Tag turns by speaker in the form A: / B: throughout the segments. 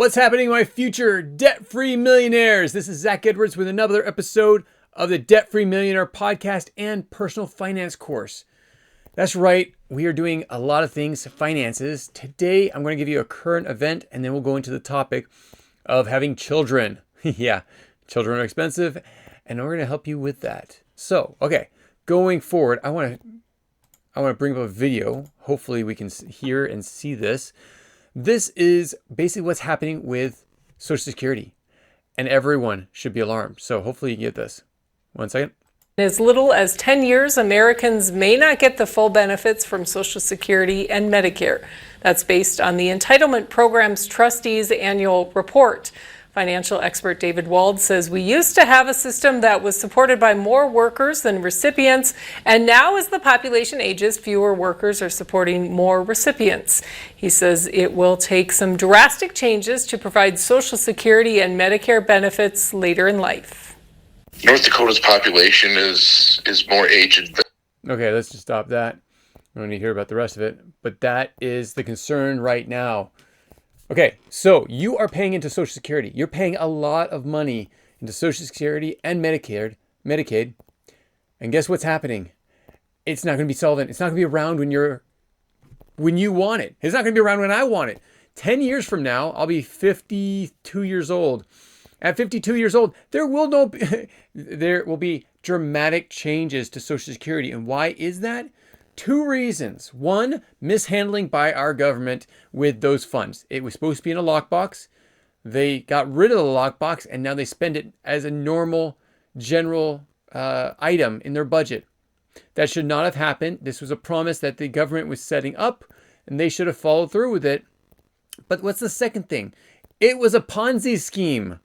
A: what's happening, my future debt-free millionaires? This is Zach Edwards with another episode of the Debt-Free Millionaire podcast and personal finance course. That's right, we are doing a lot of things, finances. Today, I'm going to give you a current event, and then we'll go into the topic of having children. Yeah, children are expensive, and we're going to help you with that. So, okay, going forward, I want to bring up a video. Hopefully, we can hear and see this. This is basically what's happening with Social Security, and everyone should be alarmed. So hopefully you get this. 1 second.
B: As little as 10 years, Americans may not get the full benefits from Social Security and Medicare. That's based on the Entitlement Program's Trustees Annual Report. Financial expert David Wald says we used to have a system that was supported by more workers than recipients, and now as the population ages, fewer workers are supporting more recipients. He says it will take some drastic changes to provide Social Security and Medicare benefits later in life.
C: North Dakota's population is more aged.
A: Okay, let's just stop that. I don't need to hear about the rest of it, but that is the concern right now. Okay, so you are paying into Social Security. You're paying a lot of money into Social Security and Medicaid. And guess what's happening? It's not going to be solvent. It's not going to be around when you want it. It's not going to be around when I want it. 10 years from now, I'll be 52 years old. At 52 years old, there will be dramatic changes to Social Security. And why is that? 2 reasons. 1, mishandling by our government with those funds. It was supposed to be in a lockbox. They got rid of the lockbox, and now they spend it as a normal, general item in their budget. That should not have happened. This was a promise that the government was setting up, and they should have followed through with it. But what's the second thing? It was a Ponzi scheme.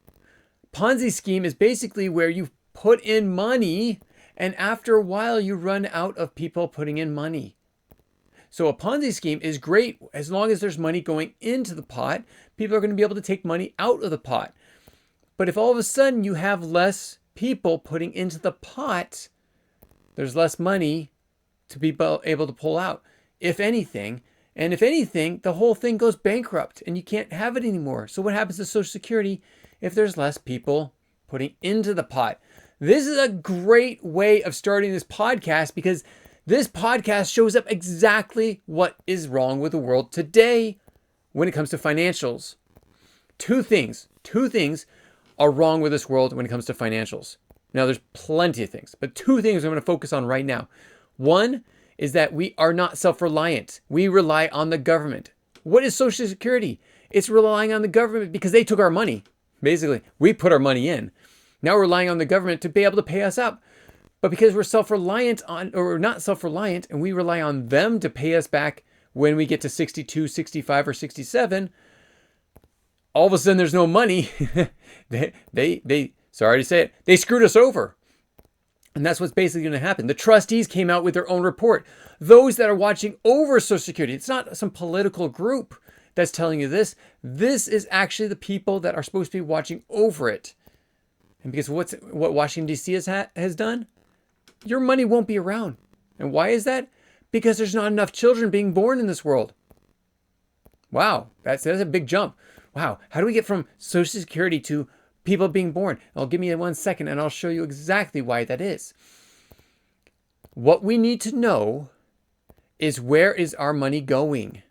A: Ponzi scheme is basically where you put in money, and after a while, you run out of people putting in money. So a Ponzi scheme is great as long as there's money going into the pot. People are going to be able to take money out of the pot. But if all of a sudden you have less people putting into the pot, there's less money to be able to pull out, if anything. And if anything, the whole thing goes bankrupt and you can't have it anymore. So what happens to Social Security if there's less people putting into the pot? This is a great way of starting this podcast because this podcast shows up exactly what is wrong with the world today when it comes to financials. Two things are wrong with this world when it comes to financials. Now, there's plenty of things, but 2 things I'm going to focus on right now. 1 is that we are not self-reliant. We rely on the government. What is Social Security? It's relying on the government because they took our money. Basically, we put our money in. Now we're relying on the government to be able to pay us up. But because we're not self-reliant, and we rely on them to pay us back when we get to 62, 65, or 67, all of a sudden there's no money. they sorry to say it, they screwed us over. And that's what's basically going to happen. The trustees came out with their own report. Those that are watching over Social Security, it's not some political group that's telling you this. This is actually the people that are supposed to be watching over it. And because what Washington, D.C. has done, your money won't be around. And why is that? Because there's not enough children being born in this world. Wow, that's a big jump. Wow, how do we get from Social Security to people being born? Give me 1 second and I'll show you exactly why that is. What we need to know is where is our money going?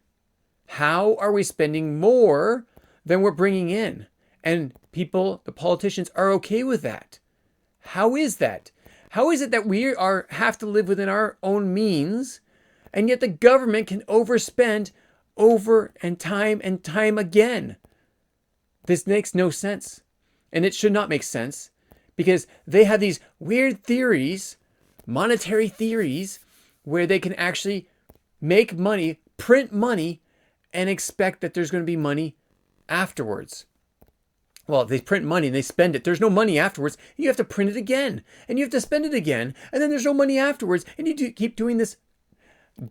A: How are we spending more than we're bringing in? And people, the politicians, are okay with that. How is that? How is it that we have to live within our own means, and yet the government can overspend over and time again? This makes no sense. And it should not make sense because they have these weird theories, monetary theories, where they can actually make money, print money, and expect that there's going to be money afterwards. Well, they print money and they spend it. There's no money afterwards. You have to print it again and you have to spend it again. And then there's no money afterwards. And you keep doing this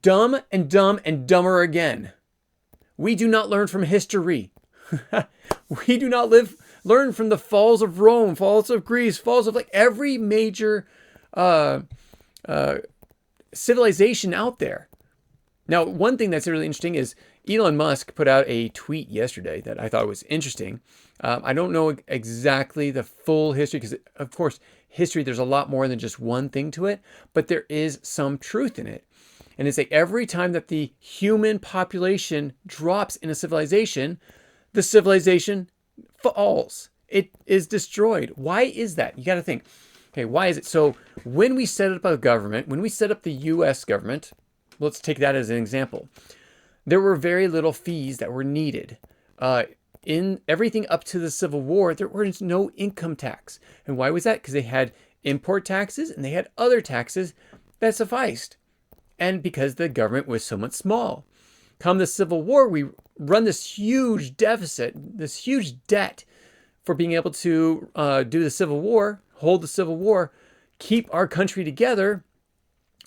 A: dumb and dumber again. We do not learn from history. We do not learn from the falls of Rome, falls of Greece, falls of like every major civilization out there. Now, one thing that's really interesting is Elon Musk put out a tweet yesterday that I thought was interesting. I don't know exactly the full history because, of course, history, there's a lot more than just one thing to it, but there is some truth in it. And it's like every time that the human population drops in a civilization, the civilization falls. It is destroyed. Why is that? You got to think, okay, why is it? So when we set up a government, when we set up the US government, let's take that as an example. There were very little fees that were needed. In everything up to the Civil War, there was no income tax. And why was that? Because they had import taxes and they had other taxes that sufficed. And because the government was so much small. Come the Civil War, we run this huge deficit, this huge debt for being able to do the Civil War, hold the Civil War, keep our country together.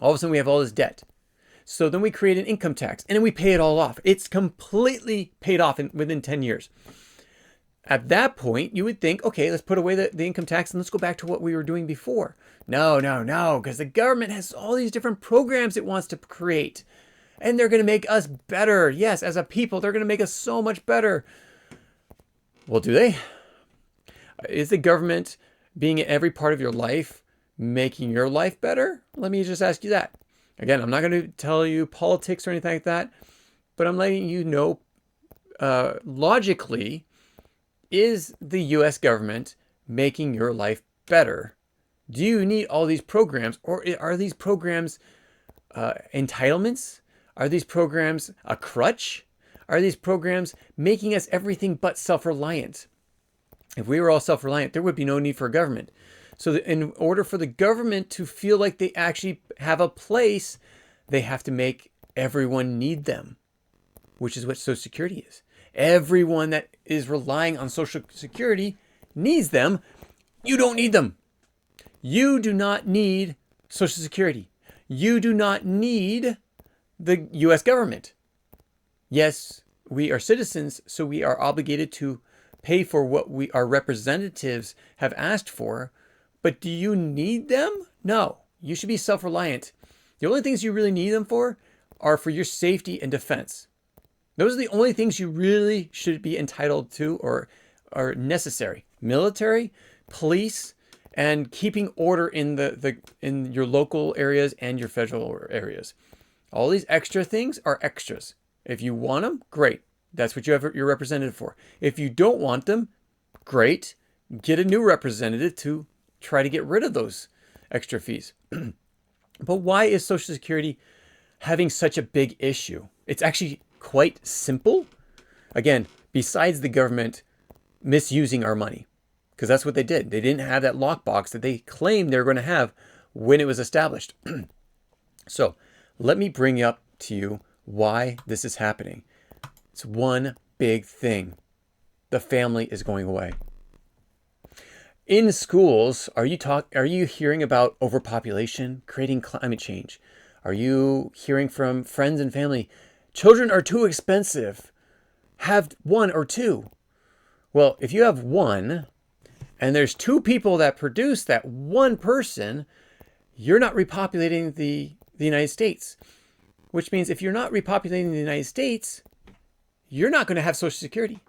A: All of a sudden we have all this debt. So then we create an income tax and then we pay it all off. It's completely paid off within 10 years. At that point, you would think, okay, let's put away the income tax and let's go back to what we were doing before. No, because the government has all these different programs it wants to create. And they're going to make us better. Yes, as a people, they're going to make us so much better. Well, do they? Is the government being in every part of your life making your life better? Let me just ask you that. Again, I'm not going to tell you politics or anything like that, but I'm letting you know logically, is the US government making your life better? Do you need all these programs, or are these programs entitlements? Are these programs a crutch? Are these programs making us everything but self-reliant? If we were all self-reliant, there would be no need for a government. So in order for the government to feel like they actually have a place, they have to make everyone need them, which is what Social Security is. Everyone that is relying on Social Security needs them. You don't need them. You do not need Social Security. You do not need the US government. Yes, we are citizens, so we are obligated to pay for what our representatives have asked for. But do you need them? No. You should be self-reliant. The only things you really need them for are for your safety and defense. Those are the only things you really should be entitled to or are necessary. Military, police, and keeping order in in your local areas and your federal areas. All these extra things are extras. If you want them, great. That's what you have your representative for. If you don't want them, great. Get a new representative to try to get rid of those extra fees. But why is Social Security having such a big issue? It's actually quite simple. Again, besides the government misusing our money, because that's what they did. They didn't have that lockbox that they claimed they were going to have when it was established. So let me bring up to you why this is happening. It's one big thing. The family is going away. In schools, are you hearing about overpopulation, creating climate change? Are you hearing from friends and family, children are too expensive, have one or two? Well, if you have one, and there's two people that produce that one person, you're not repopulating the United States. Which means if you're not repopulating the United States, you're not going to have Social Security.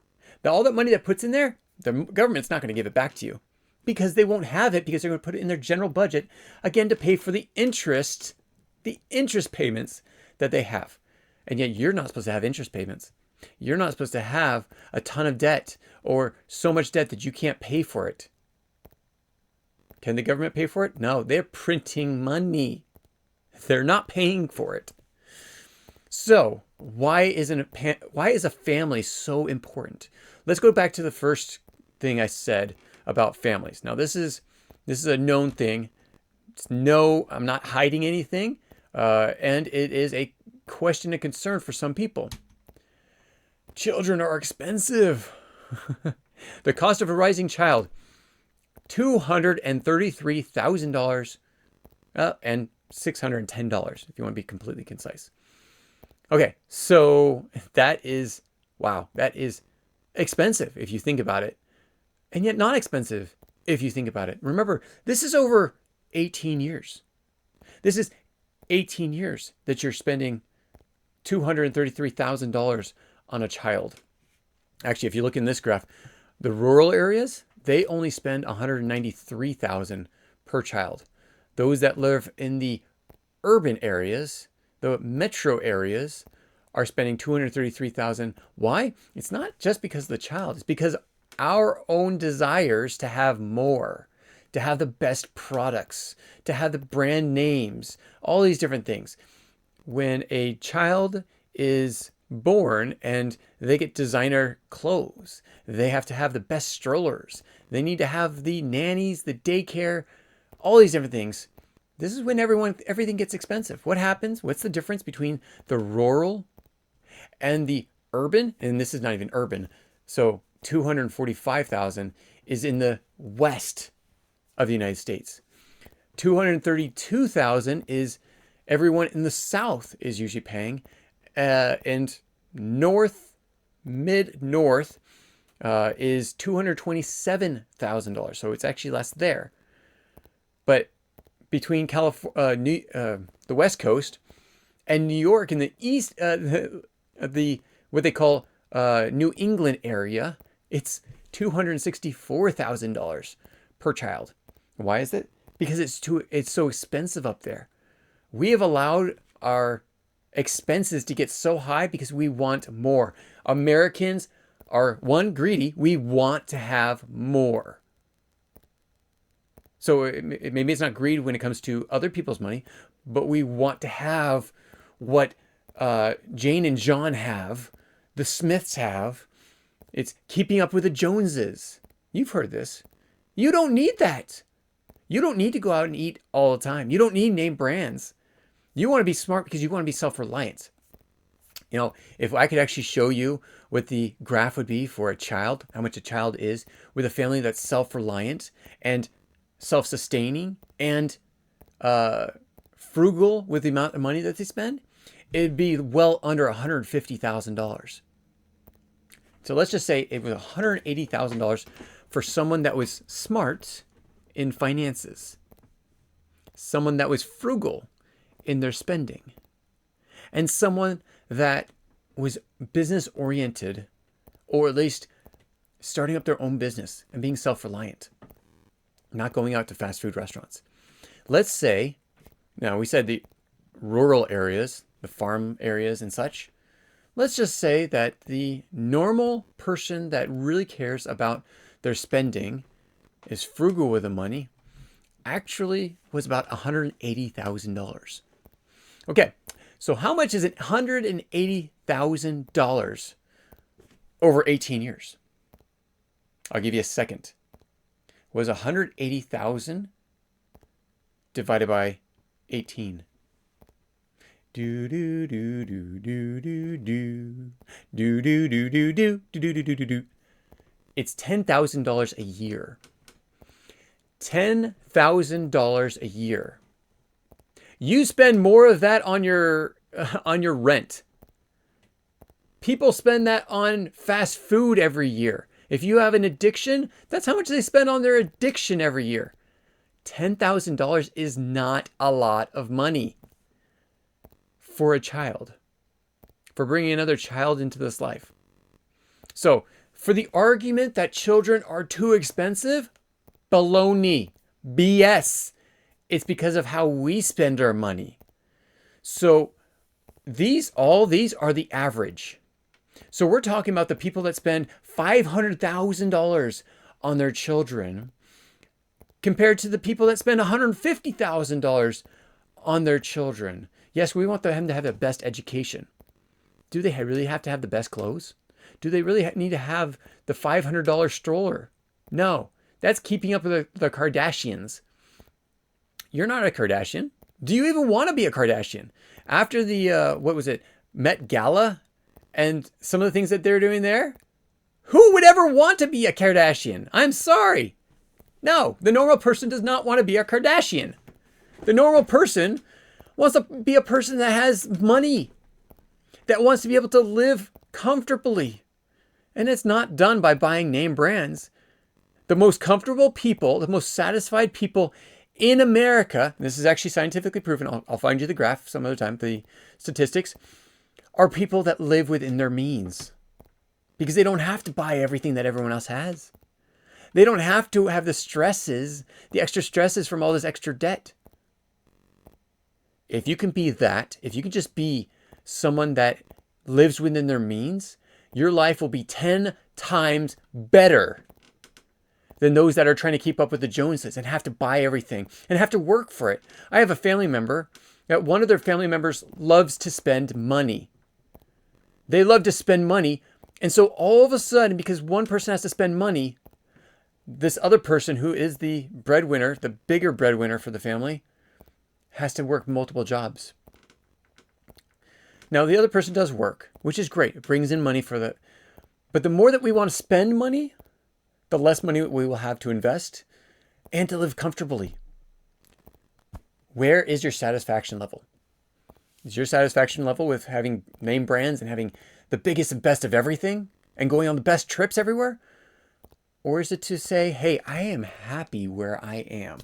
A: Now, all that money that puts in there, the government's not going to give it back to you because they won't have it because they're going to put it in their general budget, again, to pay for the interest payments that they have. And yet you're not supposed to have interest payments. You're not supposed to have a ton of debt or so much debt that you can't pay for it. Can the government pay for it? No, they're printing money. They're not paying for it. So why is a family so important? Let's go back to the first thing I said about families. Now this is a known thing. I'm not hiding anything, and it is a question and concern for some people. Children are expensive. The cost of a rising child, $233,000 and $610 if you want to be completely concise. Okay, so that is expensive if you think about it, and yet not expensive if you think about it. Remember, this is over 18 years. This is 18 years that you're spending $233,000 on a child. Actually, if you look in this graph, the rural areas, they only spend $193,000 per child. Those that live in the urban areas, the metro areas, are spending $233,000. Why? It's not just because of the child. It's because our own desires to have more, to have the best products, to have the brand names, all these different things. When a child is born and they get designer clothes, they have to have the best strollers, they need to have the nannies, the daycare, all these different things. This is when everything gets expensive. What happens? What's the difference between the rural and the urban? And this is not even urban. So 245,000 is in the west of the United States. 232,000 is everyone in the south is usually paying, and mid-north is $227,000. So it's actually less there. But between California, the West Coast, and New York in the east, the what they call New England area, it's $264,000 per child. Why is it? Because it's so expensive up there. We have allowed our expenses to get so high because we want more. Americans are, one, greedy. We want to have more. So maybe it's not greed when it comes to other people's money, but we want to have what Jane and John have, the Smiths have. It's keeping up with the Joneses. You've heard this. You don't need that. You don't need to go out and eat all the time. You don't need name brands. You want to be smart because you want to be self-reliant. You know, if I could actually show you what the graph would be for a child, how much a child is with a family that's self-reliant and self-sustaining and frugal with the amount of money that they spend, it'd be well under $150,000. So let's just say it was $180,000 for someone that was smart in finances, someone that was frugal in their spending, and someone that was business oriented, or at least starting up their own business and being self-reliant, not going out to fast food restaurants. Let's say, now we said the rural areas, the farm areas and such. Let's just say that the normal person that really cares about their spending, is frugal with the money, actually was about $180,000. Okay, so how much is it? $180,000 over 18 years? I'll give you a second. Was 180,000 divided by 18? Do do do do do do do do do do do do do do do do. It's $10,000 a year. $10,000 a year. You spend more of that on your rent. People spend that on fast food every year. If you have an addiction, that's how much they spend on their addiction every year. $10,000 is not a lot of money for a child, for bringing another child into this life. So, for the argument that children are too expensive, baloney, BS. It's because of how we spend our money. So, all these are the average. So we're talking about the people that spend $500,000 on their children compared to the people that spend $150,000 on their children. Yes, we want them to have the best education. Do they really have to have the best clothes? Do they really need to have the $500 stroller? No, that's keeping up with the Kardashians. You're not a Kardashian. Do you even want to be a Kardashian? After the, Met Gala and some of the things that they're doing there? Who would ever want to be a Kardashian? I'm sorry. No, the normal person does not want to be a Kardashian. The normal person wants to be a person that has money, that wants to be able to live comfortably. And it's not done by buying name brands. The most comfortable people, the most satisfied people in America, this is actually scientifically proven, I'll find you the graph some other time, the statistics, are people that live within their means because they don't have to buy everything that everyone else has. They don't have to have the stresses, the extra stresses from all this extra debt. If you can be that, if you can just be someone that lives within their means, your life will be 10 times better than those that are trying to keep up with the Joneses and have to buy everything and have to work for it. I have a family member that one of their family members loves to spend money. They love to spend money. And so all of a sudden, because one person has to spend money, this other person who is the breadwinner, the bigger breadwinner for the family, has to work multiple jobs. Now, the other person does work, which is great. It brings in money for the... But the more that we want to spend money, the less money we will have to invest and to live comfortably. Where is your satisfaction level? Is your satisfaction level with having name brands and having the biggest and best of everything and going on the best trips everywhere? Or is it to say, hey, I am happy where I am,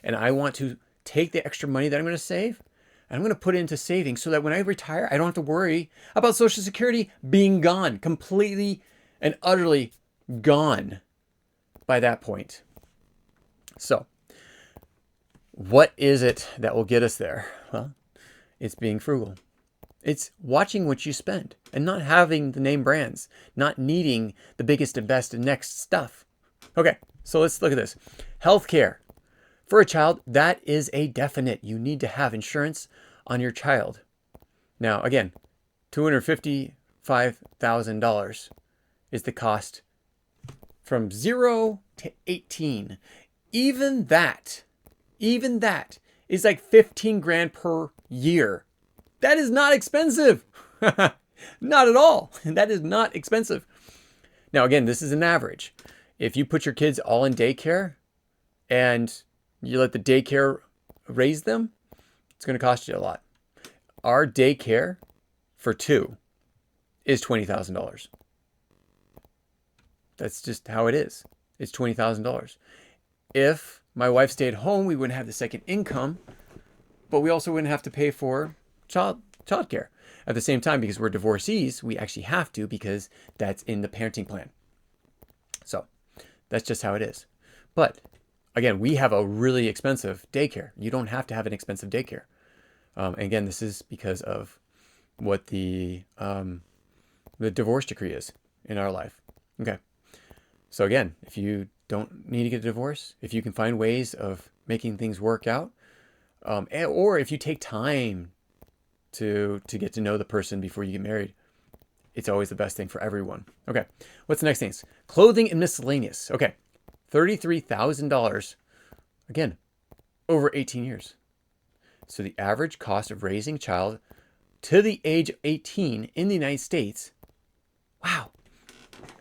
A: and I want to take the extra money that I'm going to save and I'm going to put it into savings so that when I retire, I don't have to worry about Social Security being gone, completely and utterly gone by that point. So, what is it that will get us there? Well, it's being frugal. It's watching what you spend and not having the name brands, not needing the biggest and best and next stuff. Okay, so let's look at this. Healthcare. For a child, that is a definite. You need to have insurance on your child. Now, again, $255,000 is the cost from 0 to 18. Even that is like 15 grand per year. That is not expensive. Not at all. That is not expensive. Now, again, this is an average. If you put your kids all in daycare and you let the daycare raise them, it's going to cost you a lot. Our daycare for 2 is $20,000. That's just how it is. It's $20,000. If my wife stayed home, we wouldn't have the second income, but we also wouldn't have to pay for childcare. At the same time, because we're divorcees, we actually have to because that's in the parenting plan. So that's just how it is. But again, we have a really expensive daycare. You don't have to have an expensive daycare. And again, this is because of what the divorce decree is in our life. Okay. So again, if you don't need to get a divorce, if you can find ways of making things work out, or if you take time to get to know the person before you get married, it's always the best thing for everyone. Okay. What's the next things? Clothing and miscellaneous. Okay. $33,000. Again, over 18 years. So the average cost of raising a child to the age of 18 in the United States. Wow.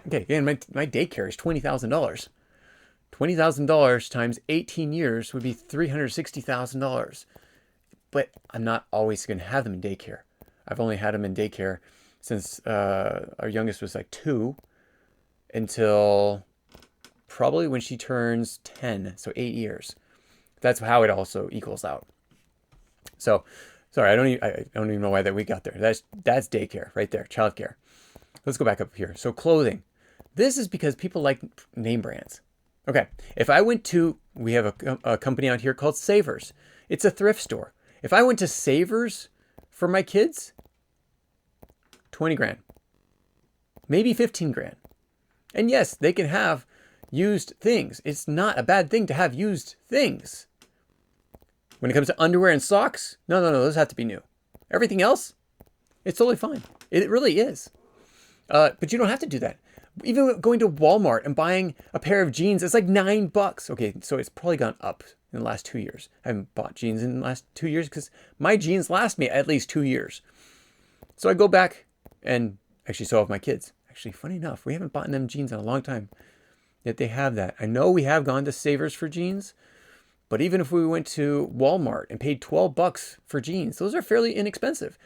A: Okay, again, my daycare is $20,000. $20,000 times 18 years would be $360,000. But I'm not always going to have them in daycare. I've only had them in daycare since our youngest was like 2 until probably when she turns 10, so 8 years. That's how it also equals out. So, sorry, I don't even know why that we got there. That's daycare right there, childcare. Let's go back up here. So clothing. This is because people like name brands. Okay, if I went to, we have a company out here called Savers. It's a thrift store. If I went to Savers for my kids, 20 grand, maybe 15 grand. And yes, they can have used things. It's not a bad thing to have used things. When it comes to underwear and socks, no, those have to be new. Everything else, it's totally fine. It really is. But you don't have to do that. Even going to Walmart and buying a pair of jeans, it's like $9. Okay, so it's probably gone up in the last 2 years. I haven't bought jeans in the last 2 years because my jeans last me at least 2 years. So I go back and actually so have my kids. Actually, funny enough, we haven't bought them jeans in a long time. Yet they have that. I know we have gone to Savers for jeans, but even if we went to Walmart and paid $12 for jeans, those are fairly inexpensive.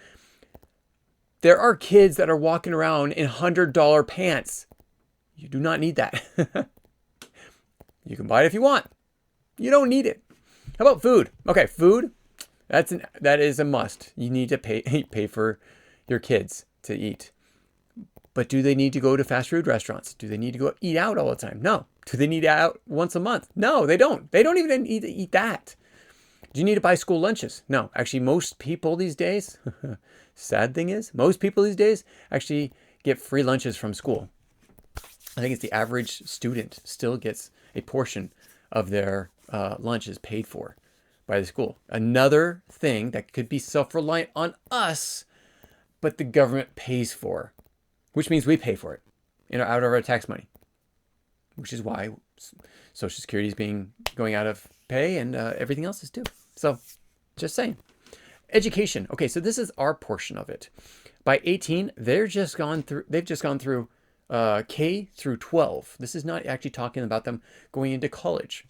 A: There are kids that are walking around in $100 pants. You do not need that. You can buy it if you want. You don't need it. How about food? Okay, food. That is a must. You need to pay for your kids to eat. But do they need to go to fast food restaurants? Do they need to go eat out all the time? No. Do they need to eat out once a month? No, they don't. They don't even need to eat that. Do you need to buy school lunches? No. Actually, most people these days, sad thing is, most people these days actually get free lunches from school. I think it's the average student still gets a portion of their lunches paid for by the school. Another thing that could be self-reliant on us, but the government pays for, which means we pay for it out of our tax money, which is why Social Security is going out of pay and everything else is too. So just saying. Education. Okay, so this is our portion of it. By 18, they've just gone through K through 12. This is not actually talking about them going into college.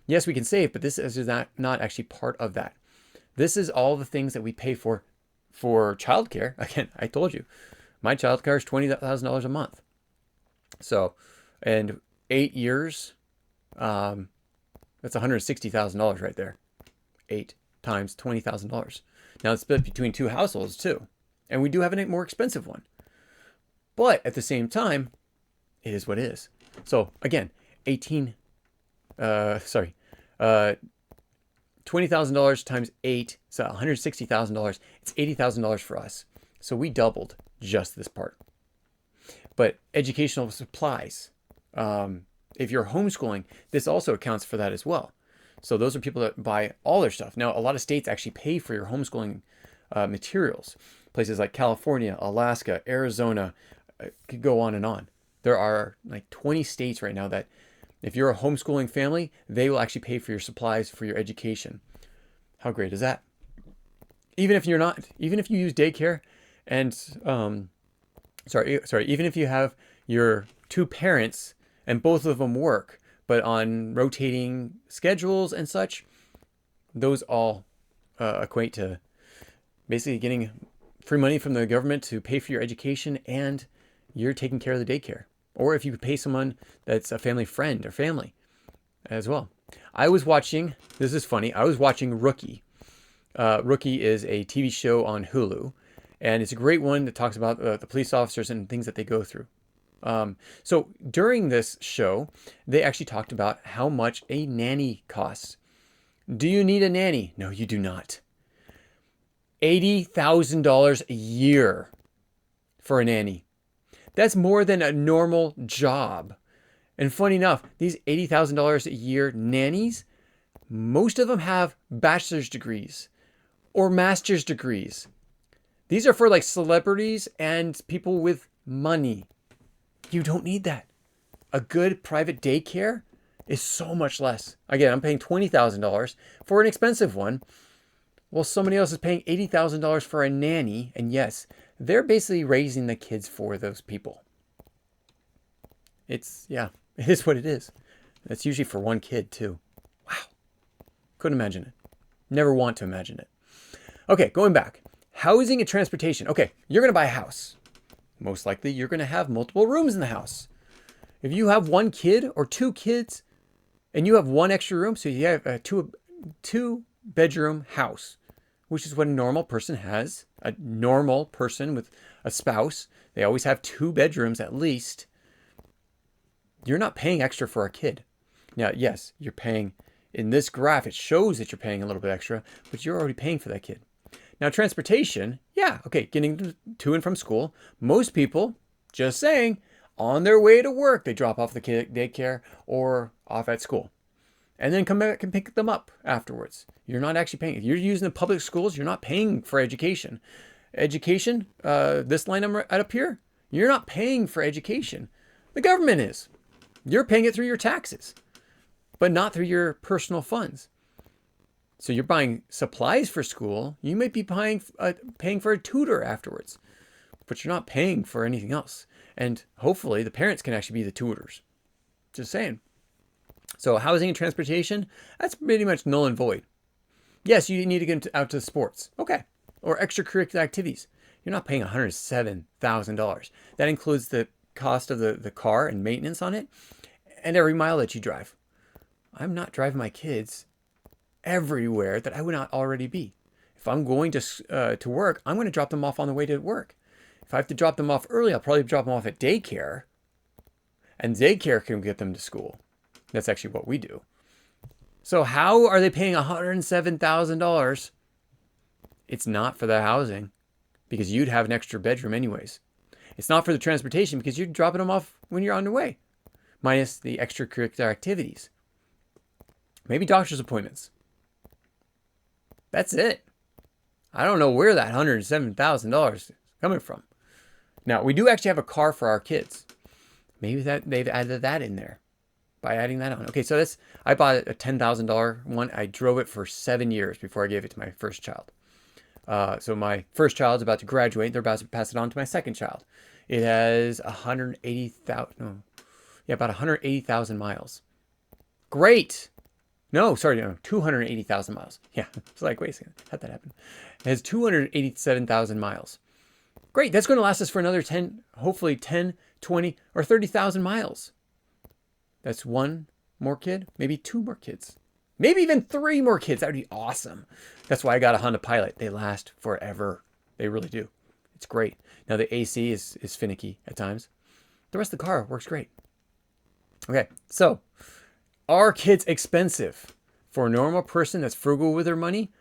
A: Yes, we can save, but this is not actually part of that. This is all the things that we pay for childcare. Again, I told you, my childcare is $20,000 a month. So, and 8 years, that's $160,000 right there. 8 times $20,000. Now it's split between 2 households too. And we do have a more expensive one. But at the same time, it is what it is. So again, $20,000 times 8, so $160,000. It's $80,000 for us. So we doubled just this part. But educational supplies, if you're homeschooling, this also accounts for that as well. So those are people that buy all their stuff. Now, a lot of states actually pay for your homeschooling materials. Places like California, Alaska, Arizona, could go on and on. There are like 20 states right now that if you're a homeschooling family, they will actually pay for your supplies for your education. How great is that? Even if you're not, even if you use daycare and, even if you have your 2 parents and both of them work, but on rotating schedules and such, those all equate to basically getting free money from the government to pay for your education, and you're taking care of the daycare. Or if you pay someone that's a family friend or family as well. I was watching, this is funny, I was watching Rookie. Rookie is a TV show on Hulu, and it's a great one that talks about the police officers and things that they go through. So during this show, they actually talked about how much a nanny costs. Do you need a nanny? No, you do not. $80,000 a year for a nanny. That's more than a normal job. And funny enough, these $80,000 a year nannies, most of them have bachelor's degrees or master's degrees. These are for like celebrities and people with money. You don't need that. A good private daycare is so much less. Again, I'm paying $20,000 for an expensive one. Well, somebody else is paying $80,000 for a nanny. And yes, they're basically raising the kids for those people. It is what it is. That's usually for one kid too. Wow. Couldn't imagine it. Never want to imagine it. Okay, going back. Housing and transportation. Okay, you're going to buy a house. Most likely you're going to have multiple rooms in the house. If you have 1 kid or 2 kids and you have 1 extra room, so you have a two bedroom house, which is what a normal person has. A normal person with a spouse, they always have 2 bedrooms at least. You're not paying extra for a kid. Now, yes, you're paying, in this graph, it shows that you're paying a little bit extra, but you're already paying for that kid. Now, transportation, yeah, okay, getting to and from school. Most people, just saying, on their way to work, they drop off the kid at daycare or off at school. And then come back and pick them up afterwards. You're not actually paying. If you're using the public schools, you're not paying for education. Education, this line I'm right up here, you're not paying for education. The government is. You're paying it through your taxes, but not through your personal funds. So you're buying supplies for school. You might be paying for a tutor afterwards, but you're not paying for anything else. And hopefully the parents can actually be the tutors. Just saying. So housing and transportation, that's pretty much null and void. Yes, you need to get out to sports. Okay. Or extracurricular activities. You're not paying $107,000. That includes the cost of the car and maintenance on it and every mile that you drive. I'm not driving my kids everywhere that I would not already be. If I'm going to work, I'm going to drop them off on the way to work. If I have to drop them off early, I'll probably drop them off at daycare, and daycare can get them to school. That's actually what we do. So how are they paying $107,000? It's not for the housing, because you'd have an extra bedroom anyways. It's not for the transportation, because you're dropping them off when you're on the way, minus the extracurricular activities. Maybe doctor's appointments. That's it. I don't know where that $107,000 is coming from. Now, we do actually have a car for our kids. Maybe that they've added that in there by adding that on. Okay, so I bought a $10,000 one. I drove it for 7 years before I gave it to my first child. So my first child's about to graduate. They're about to pass it on to my second child. It has 180,000 miles. Great. No, 280,000 miles. Yeah, it's like, wait a second, how'd that happen? It has 287,000 miles. Great, that's going to last us for another 10, hopefully 10, 20, or 30,000 miles. That's one more kid, maybe two more kids, maybe even three more kids. That would be awesome. That's why I got a Honda Pilot. They last forever. They really do. It's great. Now the AC is finicky at times. The rest of the car works great. Okay, so are kids expensive? For a normal person that's frugal with their money,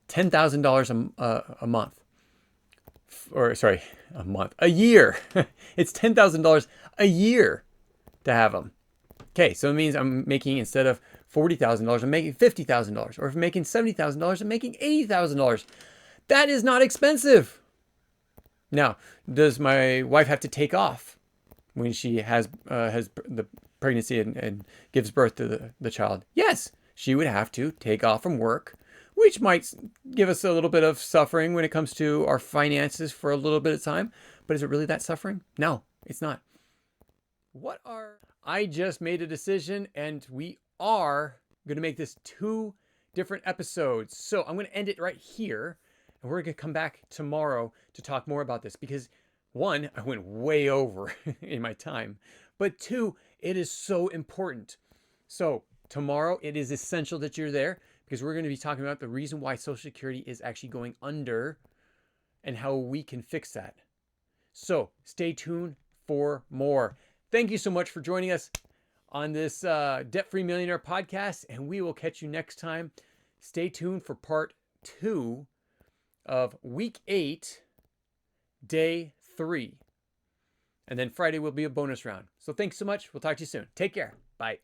A: $10,000 a month. A year. It's $10,000 a year to have them. Okay, so it means I'm making, instead of $40,000, I'm making $50,000. Or if I'm making $70,000, I'm making $80,000. That is not expensive. Now, does my wife have to take off when she has the pregnancy and gives birth to the child? Yes, she would have to take off from work, which might give us a little bit of suffering when it comes to our finances for a little bit of time. But is it really that suffering? No, it's not. I just made a decision, and we are going to make this 2 different episodes. So I'm going to end it right here, and we're going to come back tomorrow to talk more about this, because 1, I went way over in my time, but 2, it is so important. So tomorrow, it is essential that you're there, because we're going to be talking about the reason why Social Security is actually going under and how we can fix that. So stay tuned for more. Thank you so much for joining us on this Debt-Free Millionaire podcast, and we will catch you next time. Stay tuned for part 2 of week 8, day 3. And then Friday will be a bonus round. So thanks so much. We'll talk to you soon. Take care. Bye.